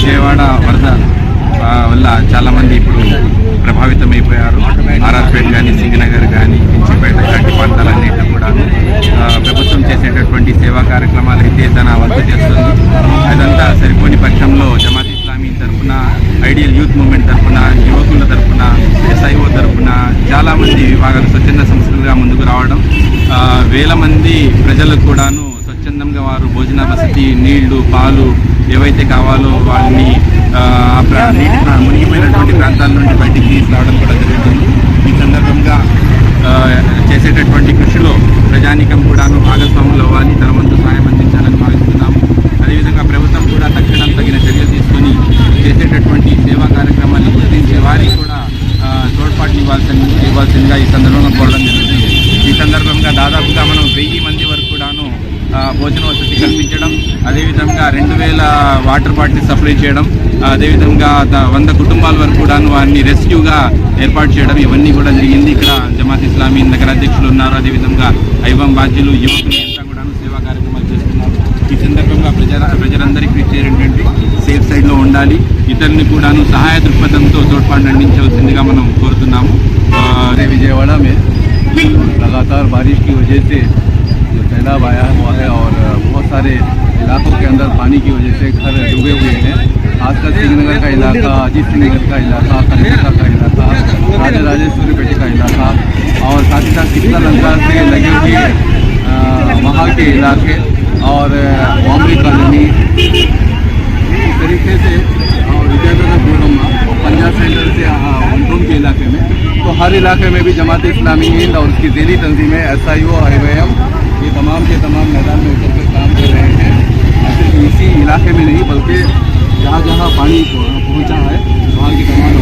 విజయవాడ వరద వల్ల చాలామంది ఇప్పుడు ప్రభావితమైపోయారు. ఆర్ఆర్పేట కానీ, సింగనగర్ కానీ, కించిపేట ఇలాంటి ప్రాంతాలన్నింటిలో కూడా ప్రభుత్వం చేసేటటువంటి సేవా కార్యక్రమాలు అయితే తన వంతు చేస్తుంది. అదంతా సరిపోని పక్షంలో జమాత్ ఇస్లామీ తరఫున, ఐడియల్ యూత్ మూవ్మెంట్ తరఫున, యువకుల తరఫున, SIO తరఫున చాలామంది విభాగాలు స్వచ్ఛంద సంస్థలుగా ముందుకు రావడం, వేల మంది ప్రజలకు కూడాను స్వచ్ఛందంగా వారు భోజన వసతి, నీళ్లు, పాలు ఏవైతే కావాలో వాటిని మునిగిపోయినటువంటి ప్రాంతాల నుండి బయటికి తీసుకురావడం కూడా జరుగుతుంది. ఈ సందర్భంగా చేసేటటువంటి కృషిలో ప్రజానీకం కూడాను భాగస్వాములు అవ్వాలి, తన వంతు సహాయం అందించాలని భావిస్తున్నాము. అదేవిధంగా ప్రభుత్వం కూడా తక్షణం తగిన చర్యలు తీసుకొని చేసేటటువంటి సేవా కార్యక్రమాన్ని గుర్తించే వారికి కూడా తోడ్పాటు ఇవ్వాల్సిందిగా ఈ సందర్భంగా కోరడం జరుగుతుంది. ఈ సందర్భంగా దాదాపుగా మనం 1000 మంది వరకు కూడాను భోజన వసతి కల్పించడం, అదేవిధంగా 2000 వాటర్ బాటిల్స్ సప్లై చేయడం, అదేవిధంగా 100 కుటుంబాల వరకు కూడాను వారిని రెస్క్యూగా ఏర్పాటు చేయడం, ఇవన్నీ కూడా జరిగింది. ఇక్కడ జమాత్ ఇస్లామీ నగరాధ్యక్షులు ఉన్నారు, అదేవిధంగా ఐవం బాధ్యులు, యువకులు అంతా కూడాను సేవా కార్యక్రమాలు చేస్తున్నారు. ఈ సందర్భంగా ప్రజలందరికీ ఏంటంటే సేఫ్ సైడ్లో ఉండాలి, ఇతరుని కూడాను సహాయ దృక్పథంతో తోడ్పాటు అందించవలసిందిగా మనం కోరుతున్నాము. विजयवाड़ा में लगातार बारिश की वजह से सैलाब आया हुआ है और बहुत सारे इलाकों के अंदर पानी की वजह से घर डूबे हुए हैं। खासकर श्रीनगर का इलाका, अजीत नगर का इलाका, कलकत्ता का इलाका, राजेश्वरी पेटे का इलाका और साथ ही साथ कृष्णा लंका से लगे हुए वहाँ के इलाके और बॉम्बे कॉलोनी, इस तरीके से विजयनगर गोलम्मा और पंजाब सेंटर से उमटूम के इलाके में, तो हर इलाके में भी जमात इस्लामी हिंद और उसकी ज़ेली तंजीमें SIO और IVM ये तमाम के तमाम मैदान में उतर कर काम कर रहे हैं। सिर्फ इसी इलाके में नहीं बल्कि जहाँ जहाँ पानी पहुँचा है वहाँ की तमाम